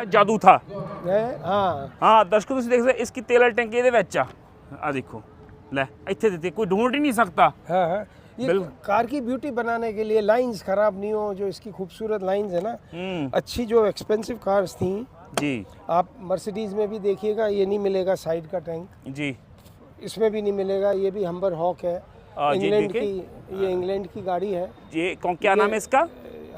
ਜਾਦੂ ਥਾ हाँ ਹਾਂ ਦਰਸ਼ਕੋ ਤੁਸੀਂ ਦੇਖ ਸਕਦੇ ਇਸकी तेल वाली टंकी ਇਹਦੇ ਵਿੱਚ ਆ ਦੇਖੋ ਲੈ ਇੱਥੇ ਦਿੱਤੇ कोई ढूंढ ही नहीं सकता। हाँ हाँ ये कार की ब्यूटी बनाने के लिए लाइंस खराब नहीं हो, जो इसकी खूबसूरत लाइंस है ना, अच्छी जो एक्सपेंसिव कार्स थी जी, आप मर्सिडीज में भी देखिएगा ये नहीं मिलेगा साइड का टैंक जी, इसमें भी नहीं मिलेगा। ये भी हम्बर हॉक है इंग्लैंड की, ये इंग्लैंड की गाड़ी है। ये कौन क्या नाम है इसका?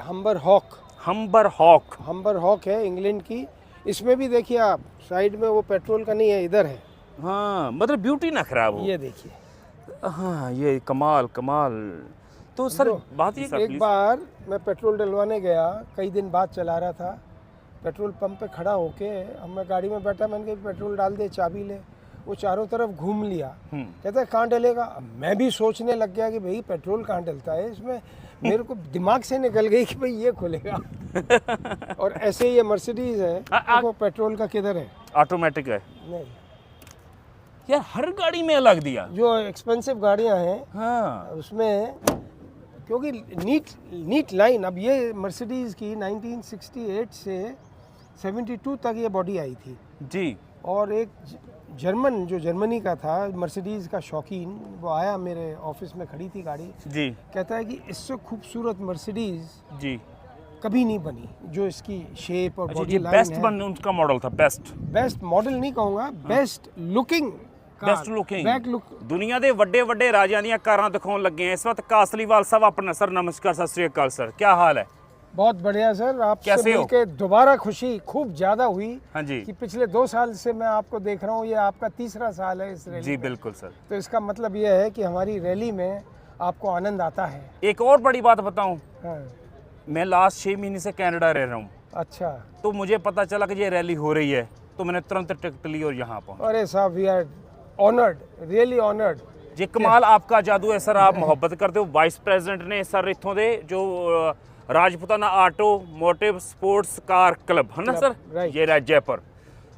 Humber Hawk, Humber Hawk, Humber Hawk है इंग्लैंड की। इसमें भी देखिए आप साइड में वो पेट्रोल का नहीं है, इधर है। हाँ मतलब ब्यूटी ना खराब हो। ये देखिए हाँ ये कमाल कमाल। तो सर बात ये एक बार मैं पेट्रोल डलवाने गया, कई दिन बाद चला रहा था, पेट्रोल पंप पे खड़ा होके अब मैं गाड़ी में बैठा, मैंने कहा पेट्रोल डाल दे, चाबी ले। वो चारों तरफ घूम लिया, कहता है कहाँ डलेगा। अब मैं भी सोचने लग गया कि भाई पेट्रोल कहाँ डलता है इसमें। मेरे को दिमाग से निकल गई कि भाई ये खुलेगा। और ऐसे ही ये मर्सिडीज है, देखो पेट्रोल का किधर है, ऑटोमेटिक है। नहीं यार हर गाड़ी में अलग दिया, जो एक्सपेंसिव गाड़ियाँ हैं हाँ उसमें, क्योंकि नीट लाइन। अब ये मर्सिडीज की 1968 से 72 तक ये बॉडी आई थी जी। और एक जर्मन जो जर्मनी का था मर्सिडीज का शौकीन, वो आया मेरे ऑफिस में, खड़ी थी गाड़ी जी, कहता है कि इससे खूबसूरत मर्सिडीज जी कभी नहीं बनी, जो इसकी शेप और अच्छा बॉडी ये लाइन बेस्ट है। बन उनका मॉडल था, बेस्ट मॉडल नहीं कहूँगा, best looking best looking. Back look. दुनिया ਦੇ ਵੱਡੇ ਵੱਡੇ ਰਾਜਿਆਂ ਦੀਆਂ ਕਾਰਾਂ ਦਿਖਾਉਣ ਲੱਗੇ ਆ ਇਸ ਵਕਤ। ਕਾਸਲੀਵਾਲ ਸਾਹਿਬ ਆਪਣਾ सर नमस्कार, सत श्री अकाल सर, क्या हाल है? बहुत बढ़िया सर, आपसे कैसे हो? मिलके दोबारा खुशी खूब ज्यादा हुई हाँ जी कि पिछले 2 साल से मैं आपको देख रहा हूँ, ये आपका 3रा साल है इस रैली जी में। बिल्कुल सर। तो इसका मतलब ये है कि हमारी रैली में आपको आनंद आता है। एक और बड़ी बात बताऊं, हाँ, मैं लास्ट 6 महीने से कनाडा रह रहा हूँ, अच्छा। तो मुझे पता चला कि ये रैली हो रही है, तो मैंने तुरंत टिकट ली और यहाँ पहुँचा। अरे साहब we are honoured, really honoured. ये कमाल आपका जादू है सर, आप मोहब्बत करते हो। वाइस प्रेसिडेंट ने सर इतों दे जो Rajputana auto motive sports car club है ना सर, राइट। ये जयपुर।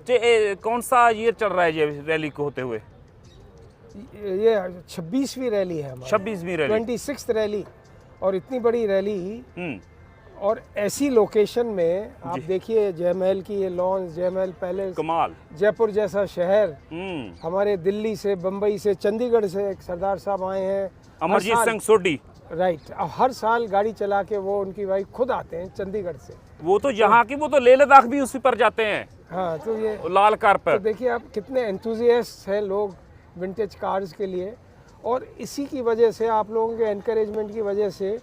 ये कौन सा ईयर चल रहा है ये रैली को होते हुए? ये 26वीं रैली है हमारी, 26वीं रैली, 26th रैली। और इतनी बड़ी रैली और ऐसी लोकेशन में आप देखिए, जयमहल की ये लॉन्स, जयमहल पैलेस, कमाल। जयपुर जैसा शहर, हमारे दिल्ली से, बम्बई से, चंडीगढ़ से एक सरदार साहब आए हैं, अमरजीत सिंह सोढी, राइट। अब हर साल गाड़ी चला के वो उनकी वाइफ खुद आते हैं चंडीगढ़ से। वो तो यहाँ की, वो तो लेह लद्दाख भी उसी पर जाते हैं, हाँ तो ये लाल कार तो पर। देखिए आप कितने एंथुजियास्ट हैं लोग विंटेज कार्स के लिए। और इसी की वजह से, आप लोगों के एनकरेजमेंट की वजह से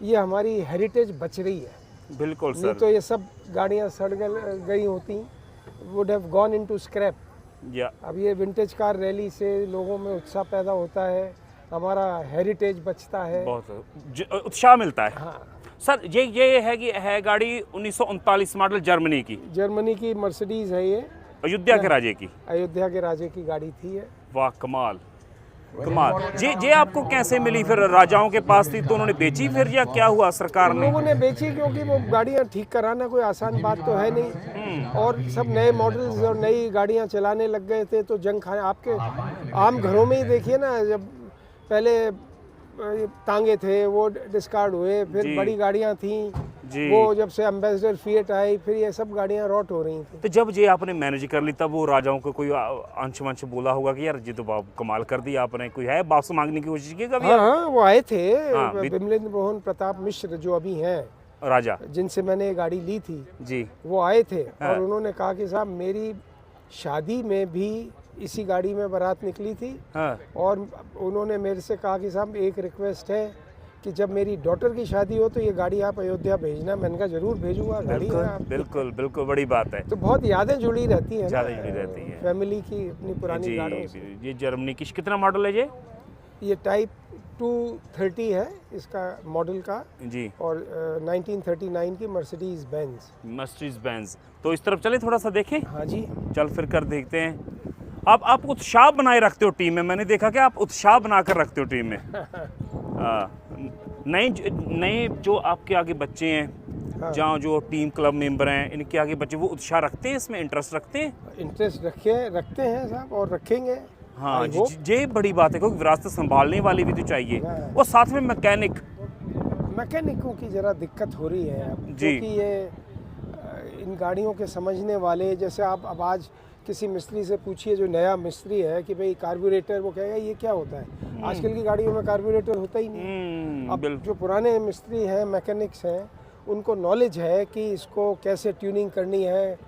ये हमारी हेरिटेज बच रही है। बिल्कुल नहीं सर। तो ये सब गाड़ियाँ सड़ गई होती, would have gone into scrap. या अब ये विंटेज कार रैली से लोगों में उत्साह पैदा होता है, हमारा हेरिटेज बचता है, बहुत उत्साह मिलता है। हाँ। सर ये है कि है गाड़ी 1939 मॉडल जर्मनी की, जर्मनी की मर्सिडीज है ये, अयोध्या के राजे की। अयोध्या के राजे की गाड़ी थी ये। वाह कमाल कमाल। ये आपको कैसे मिली? फिर राजाओं के पास थी तो उन्होंने बेची फिर, या क्या हुआ सरकार ने? लोगों ने बेची, क्योंकि वो गाड़ियाँ ठीक कराना कोई आसान बात तो है नहीं, और सब नए मॉडल्स और नई गाड़ियाँ चलाने लग गए थे। तो जंग खाने, आपके आम घरों में ही देखिए ना, जब पहले तांगे थे वो डिस्कार्ड हुए, फिर बड़ी गाड़ियाँ थी, वो जब से एम्बेसडर फिएट आई, फिर ये सब गाड़ियाँ रॉट हो रही थी। तो जब ये आपने मैनेज कर ली, तब वो राजाओं को कोई अंश वंश बोला होगा कि यार ये तो कमाल कर दिया आपने, कोई है वापस मांगने की कोशिश की कभी? हाँ, वो आए थे, हाँ, बिमलेंद्र मोहन प्रताप मिश्र जो अभी हैं राजा, जिनसे मैंने ये गाड़ी ली थी जी, वो आए थे। हाँ। और उन्होंने कहा कि साहब मेरी शादी में भी इसी गाड़ी में बारात निकली थी। हाँ। और उन्होंने मेरे से कहा कि साहब एक रिक्वेस्ट है कि जब मेरी डॉटर की शादी हो तो ये गाड़ी आप अयोध्या भेजना। मैंने कहा जरूर भेजूंगा, गाड़ी है बिल्कुल आप। बिल्कुल बिल्कुल, बड़ी बात है। तो बहुत यादें जुड़ी रहती हैं, ज़्यादा जुड़ी रहती हैं फैमिली की, अपनी पुरानी गाड़ियों से। ये जर्मनी की कितना मॉडल है ये टाइप 230 है इसका मॉडल का जी, और 1939 की मर्सिडीज बेंज। तो इस तरफ चले थोड़ा सा देखें। हाँ जी, चल फिर कर देखते हैं। आप उत्साह बनाए रखते हो टीम में, मैंने देखा कि आप उत्साह बना कर रखते हो टीम में। नए जो आपके आगे बच्चे हैं, हाँ। जहाँ जो टीम क्लब मेंबर हैं, इनके आगे बच्चे, वो उत्साह रखते हैं, इसमें इंटरेस्ट रखते हैं? इंटरेस्ट रखते हैं साहब, और रखेंगे। हाँ ये बड़ी बात है, क्योंकि विरासत संभालने वाले भी तो चाहिए, और साथ में मैकेनिकों की ज़रा दिक्कत हो रही है अब, जी। क्योंकि ये इन गाड़ियों के समझने वाले, जैसे आप अब आज किसी मिस्त्री से पूछिए जो नया मिस्त्री है कि भाई कार्बोरेटर, वो कहेगा ये क्या होता है। आजकल की गाड़ियों में कार्बोरेटर होता ही नहीं। अब जो पुराने मिस्त्री हैं, मैकेनिक्स हैं, उनको नॉलेज है कि इसको कैसे ट्यूनिंग करनी है।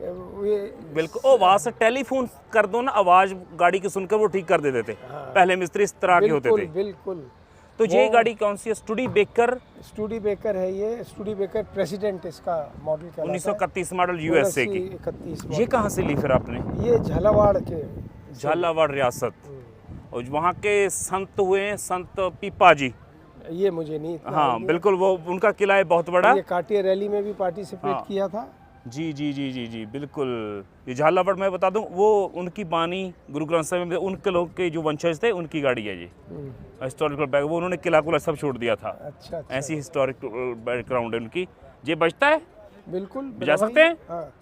बिल्कुल। ओ वहाँ से टेलीफोन कर दो ना, आवाज गाड़ी की सुनकर वो ठीक कर देते थे। पहले मिस्त्री इस तरह के होते थे। बिल्कुल। तो ये गाड़ी कौन सी है? स्टूडेबेकर है ये। स्टूडेबेकर प्रेसिडेंट इसका मॉडल कहलाता है। 1931 मॉडल यूएसए की। 31 ये कहाँ से ली फिर आपने? ये झालावाड़ के, झालावाड़ रियासत। और वहाँ के संत हुए हैं, संत पीपा जी। ये मुझे नहीं इतना हाँ बिल्कुल, वो उनका किला है बहुत बड़ा। ये काटिया रैली में भी पार्टिसिपेट किया था। जी जी जी जी जी बिल्कुल। ये झालावाड़ मैं बता दूं, वो उनकी बानी गुरु ग्रंथ साहिब में उनके लोग के जो वंशज थे उनकी गाड़ी है ये। हिस्टोरिकल बैग, वो उन्होंने किला कुला सब छोड़ दिया था। अच्छा। ऐसी हिस्टोरिक बैकग्राउंड है उनकी। ये बजता है? बिल्कुल बजा सकते हैं। हाँ।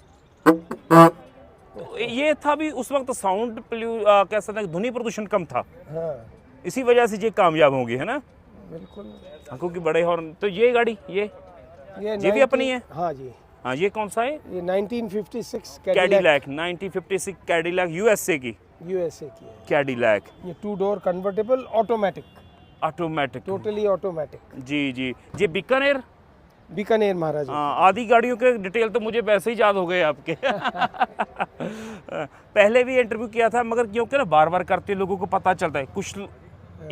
तो ये था भी उस वक्त साउंड कह सकते हैं, ध्वनि प्रदूषण कम था। हाँ। इसी वजह से ये कामयाब होंगे, है ना? बिल्कुल। आंखों की बड़े हॉर्न। तो ये गाड़ी ये भी अपनी है? हाँ जी। हाँ, ये कौन सा है? ये 1956 कैडिलैक। 1956 कैडिलैक यूएसए की है। कैडिलैक। ये 2 door convertible automatic, totally automatic. जी जी। ये बीकानेर महाराज। हाँ, आधी गाड़ियों के डिटेल तो मुझे वैसे ही याद हो गए आपके। पहले भी इंटरव्यू किया था, मगर क्योंकि ना बार बार करते लोगों को पता चलता है। कुछ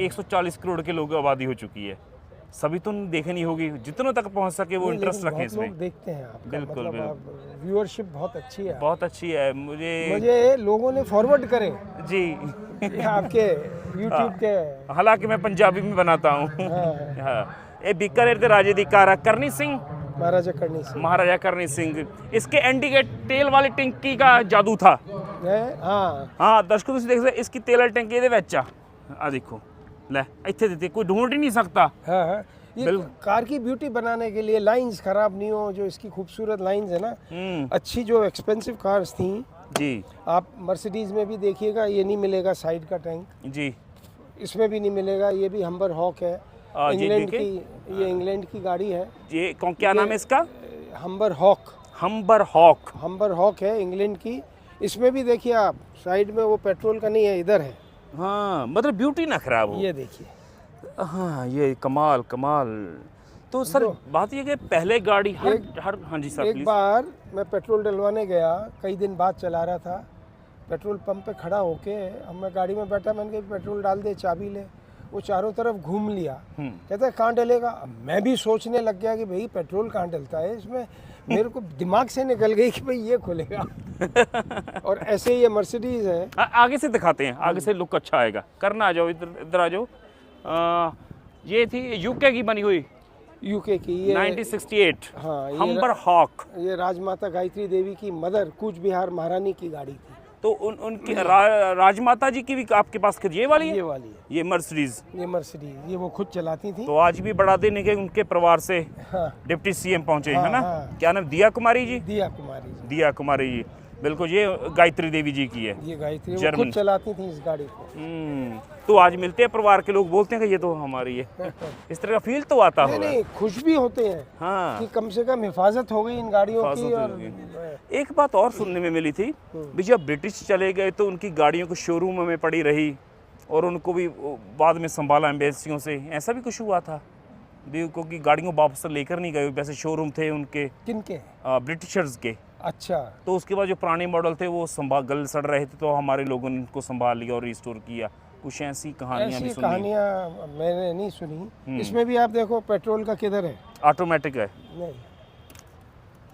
140 करोड़ के लोगों की आबादी हो चुकी है, सभी तो देखनी होगी, जितनों तक पहुंच सके वो इंटरेस्ट रखें इसमें। लोग देखते हैं आपका, बिल्कुल मतलब व्यूअरशिप बहुत अच्छी है। बहुत अच्छी है। मुझे लोगों ने फॉरवर्ड करे जी आपके YouTube के। हालांकि मैं पंजाबी में बनाता हूँ। हाँ। ये बीकानेर के राजे दी कार करनी सिंह, महाराजा करनी सिंह। इसके इंडिकेट तेल वाली टंकी का जादू था। हाँ दर्शकों ਤੁਸੀਂ देख सकते, इसकी तेल वाली टंकी ਇਹਦੇ ਵਿੱਚ आ देखो, ले ਇੱਥੇ ਦਿੱਤੀ, कोई ढूंढ ही नहीं सकता। हाँ। ये कार की ब्यूटी बनाने के लिए लाइंस खराब नहीं हो, जो इसकी खूबसूरत लाइंस है ना, अच्छी जो एक्सपेंसिव कार्स थी जी। आप मर्सिडीज में भी देखिएगा, ये नहीं मिलेगा साइड का टैंक जी, इसमें भी नहीं मिलेगा। ये भी हम्बर हॉक है, इंग्लैंड की, ये इंग्लैंड की गाड़ी है। ये क्या नाम है इसका? हम्बर हॉक है, इंग्लैंड की। इसमें भी देखिए आप, साइड में वो पेट्रोल का नहीं है, इधर है। हाँ, मतलब ब्यूटी ना खराब हो। ये देखिए। हाँ, ये कमाल। तो सर बात ये कि पहले गाड़ी हर हाँ जी सर, एक बार मैं पेट्रोल डलवाने गया, कई दिन बाद चला रहा था, पेट्रोल पंप पे खड़ा होके, अब मैं गाड़ी में बैठा, मैंने कहा पेट्रोल डाल दे, चाबी ले। वो चारों तरफ घूम लिया, कहता है कहाँ डलेगा। मैं भी सोचने लग गया कि भाई पेट्रोल कहाँ डलता है इसमें। मेरे को दिमाग से निकल गई कि भाई ये खुलेगा। और ऐसे ही ये मर्सिडीज है। आगे से दिखाते हैं, आगे से लुक अच्छा आएगा। करना आ जाओ, इधर आ जाओ। ये थी यूके की बनी हुई, यूके की, ये 1968। हाँ, हम्बर हॉक। ये राजमाता गायत्री देवी की मदर, कूच बिहार महारानी की गाड़ी थी। तो उनकी राजमाता जी की भी आपके पास ये वाली है? ये मर्सिडीज। ये वो खुद चलाती थी। तो आज भी बड़ा दिन है कि उनके परिवार से डिप्टी सीएम पहुंचे, है ना? क्या नाम? दिया कुमारी जी। दिया कुमारी जी, बिल्कुल। ये गायत्री देवी जी की है। ये गायत्री वो खुद चलाती थी इस गाड़ी को। तो आज मिलते हैं परिवार के लोग, बोलते हैं कि ये तो हमारी है। इस तरह का फील तो आता होगा। नहीं, खुश भी होते हैं। हाँ, कि कम से कम हिफाजत हो गई इन गाड़ियों की। और एक बात और सुनने में मिली थी भी, जब ब्रिटिश चले गए तो उनकी गाड़ियों को शोरूम में पड़ी रही और उनको भी बाद में संभाला एम्बेसियों से, ऐसा भी कुछ हुआ था? क्योंकि गाड़ियों वापस लेकर नहीं गए, वैसे शोरूम थे उनके। किनके? ब्रिटिशर्स के। अच्छा। तो उसके बाद जो पुराने मॉडल थे वो गल सड़ रहे थे, तो हमारे लोगों ने उनको संभाल लिया और रिस्टोर किया। कुछ ऐसी कहानियां भी सुनी? कहानियां मैंने नहीं सुनी। इसमें भी आप देखो पेट्रोल का किधर है, ऑटोमेटिक है। नहीं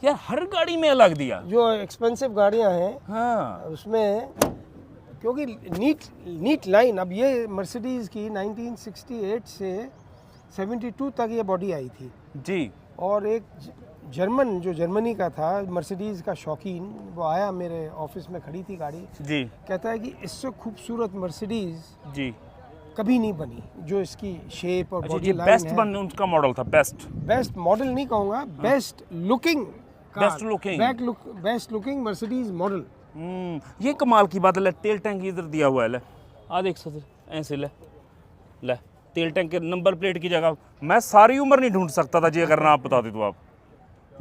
यार, हर गाड़ी में अलग दिया। जो एक्सपेंसिव गाड़ियां हैं, हाँ, उसमें क्योंकि नीट लाइन। अब ये मर्सिडीज की 1968 से 72 तक ये बॉडी आई थी जी। और एक जो जर्मनी का था, मर्सिडीज का शौकीन, वो आया मेरे ऑफिस में, खड़ी थी गाड़ी जी। कहता है कि इससे खूबसूरत मर्सिडीज जी कभी नहीं बनी, जो इसकी शेप और बॉडी लाइन है। बेस्ट उनका मॉडल था। बेस्ट मॉडल नहीं कहूँगा, बेस्ट लुकिंग मर्सिडीज मॉडल। ये कमाल की बात है। तेल टैंक इधर दिया हुआ है, आ देख सकते, ऐसे ले तेल टैंक के नंबर प्लेट की जगह। मैं सारी उम्र नहीं ढूंढ सकता था जी, अगर ना आप बता दे तो। आप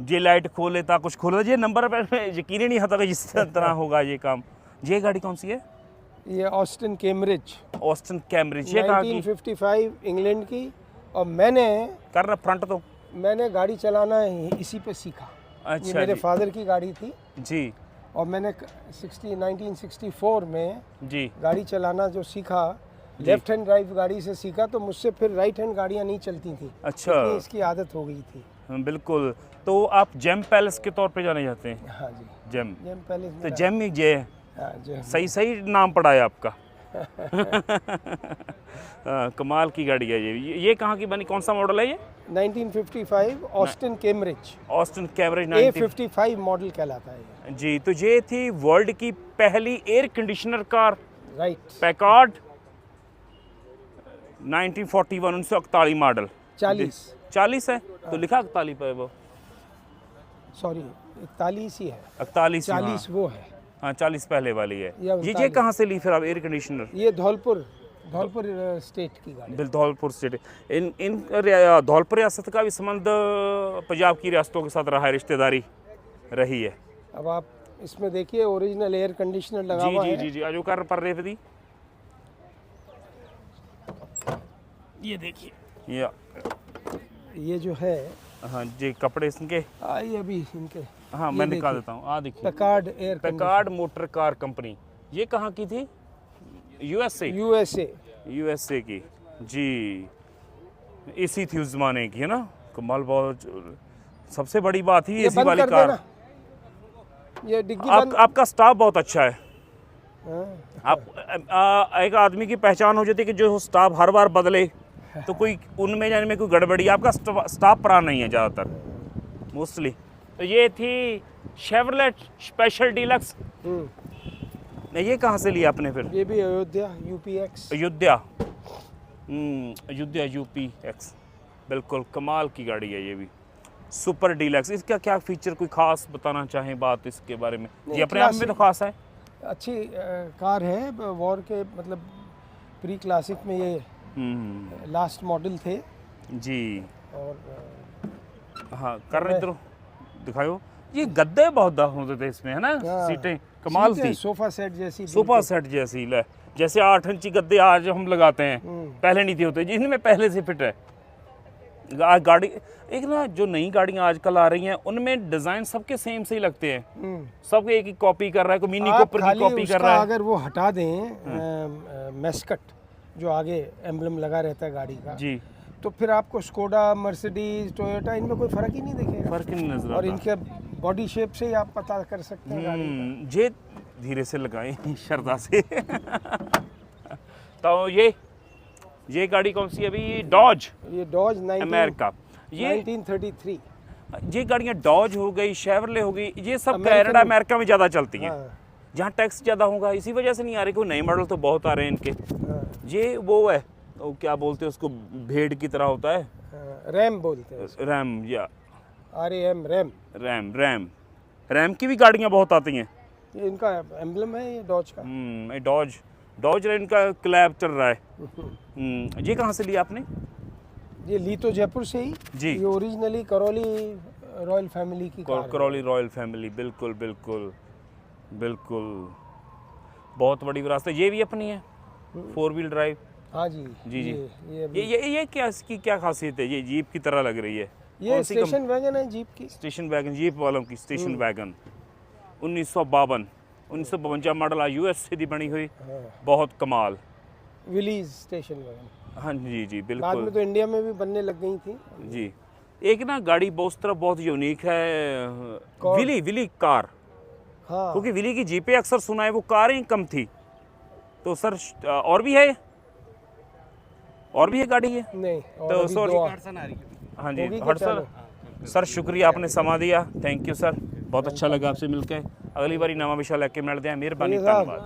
जे लाइट खोले था कुछ खोले ये नंबर पे यकीन ही नहीं होता कि जिस तरह होगा ये काम। ये गाड़ी कौन सी है? ये ऑस्टिन कैम्ब्रिज, ऑस्टिन कैम्ब्रिज। ये कहाँ की? 1955 इंग्लैंड की। और मैंने करना फ्रंट तो मैंने गाड़ी चलाना इसी पे सीखा। अच्छा ये मेरे जी। फादर की गाड़ी थी जी और मैंने 1964 में जी गाड़ी चलाना जो सीखा, लेफ्ट हैंड ड्राइव गाड़ी से सीखा, तो मुझसे फिर राइट हैंड गाड़ियाँ नहीं चलती थी। अच्छा। इतनी इसकी आदत हो गई थी। बिल्कुल। तो आप जेम पैलेस के तौर पे जाने जाते हैं? हाँ जी, जेम। जेम पैलेस तो मेरा- जेम ही जे है। हाँ, जेम। सही सही नाम पड़ा है आपका। कमाल की गाड़ी है ये कहाँ की बनी? कौन सा मॉडल है ये? 1955 Austin Cambridge, Austin Cambridge. A55 model कहलाता है ये। जी, तो ये थी वर्ल्ड की पहली air conditioner car, right. Packard, 1941 1941 model. 40 है तो लिखा 41 पे वो। सॉरी 41 ही है, 41 40 वो है। हाँ 40 पहले वाली है। या ये कहाँ से ली फिर आप एयर कंडीशनर? ये धौलपुर स्टेट की गाड़ी। धौलपुर स्टेट। इन धौलपुर रियासत का भी संबंध पंजाब की रियासतों के साथ रहा है, रिश्तेदारी रही है। अब आप इसमें देखिए ओरिजिनल एयर कंडीशनर लगा जी हुआ जी है। जी जी आजो कर पर रहे थे। ये देखिए ये जो है, हाँ जी कपड़े इसके। ये अभी इनके, हाँ मैं निकाल देता हूँ। देखिए Packard air Packard motor car company. ये कहाँ की थी? यूएसए की। जी एसी थी उस जमाने की, है ना? कमाल। बहुत सबसे बड़ी बात ही एसी वाली कार। ये डिग्गी बंद। आपका स्टाफ बहुत अच्छा है। हाँ। आप एक आदमी की पहचान हो जाती है कि जो स्टाफ हर बार बदले तो कोई उनमें जाने में कोई गड़बड़ी। आपका स्टाफ पुराना नहीं है ज़्यादातर मोस्टली। तो ये थी शेवरलेट स्पेशल डीलक्स। ये कहाँ से लिया आपने फिर? ये भी अयोध्या UPX। अयोध्या UPX। बिल्कुल कमाल की गाड़ी है ये भी, सुपर डीलक्स। इसका क्या फीचर कोई खास बताना चाहें बात इसके बारे में? ये अपने आप में तो खास है। अच्छी कार है। वॉर के मतलब प्री क्लासिक में ये लास्ट मॉडल थे। जी और हाँ कर रहे इधर दिखाओ। ये गद्दे बहुत होते थे इसमें, है ना? सीटें कमाल थी। सोफा सेट जैसी, सोफा सेट जैसी ले, जैसे 8 इंची गद्दे आज हम लगाते हैं, पहले नहीं थे होते, जिनमें पहले से फिट है। गाड़ी एक ना जो नई गाड़ियां आजकल आ रही हैं उनमें डिजाइन सबके सेम से ही लगते हैं। सब एक ही कॉपी कर रहा है, कोई मिनी कूपर की कॉपी कर रहा है। अगर वो हटा दें मैस्कट जो आगे एम्ब्लम लगा रहता है गाड़ी का जी, तो फिर आपको स्कोडा, मर्सिडीज, टोयोटा इनमें कोई फर्क ही नहीं दिखेगा। फर्क नहीं नजर और आता। इनके बॉडी शेप से ही आप पता कर सकते हैं गाड़ी का। ये धीरे से लगाएं शरदा से। तो ये गाड़ी कौन सी है अभी? डॉज। ये डॉज अमेरिका। ये 1933। ये गाड़ियाँ डॉज हो गई, शेवरले हो गई, ये सब अमेरिकन कनाडा अमेरिका में ज़्यादा चलती हैं। हाँ। जहाँ टैक्स ज़्यादा होगा इसी वजह से नहीं आ रही। कोई नए मॉडल तो बहुत आ रहे हैं इनके। हाँ। ये वो है तो क्या बोलते हैं उसको, भेड़ की तरह होता है, रैम बोलते हैं। रैम या RAM रैम। रैम की भी गाड़ियाँ बहुत आती हैं। ये इनका एम्ब्लम है ये डॉज का। ये डॉज इनका क्लैब चल रहा है। ये कहाँ से लिया आपने? ये ली तो जयपुर से ही जी। ये ओरिजिनली करौली रॉयल फैमिली की कार है। Karauli royal family. बिल्कुल बिल्कुल बिल्कुल, बहुत बड़ी विरासत है। ये भी अपनी है, 4 व्हील ड्राइव। हाँ जी जी जी। ये ये क्या, इसकी क्या खासियत है? ये जीप की तरह लग रही है। ये स्टेशन वैगन है जीप की। स्टेशन वैगन, जीप वालों की स्टेशन वैगन। 1952 मॉडल, US से दी बनी हुई। बहुत कमाल। Willys station wagon. हाँ जी जी बाद बिल्कुल। में तो इंडिया में भी बनने लग गई थी। जी एक ना गाड़ी बहुत तरफ बहुत यूनिक है, विली कार। हाँ। क्योंकि विली की जीपें अक्सर सुना है वो कारें ही कम थी। तो सर और भी है, और भी है गाड़ी है? नहीं और तो अभी सॉरी। दो हाँ जी होगी क्या? हटसन सर, शुक्रिया आपने समा दिया। थैंक यू सर, बहुत अच्छा लगा आपसे मिलकर। अगली बारी नवा विषय लेके मिलते हैं। मेहरबानी, धन्यवाद।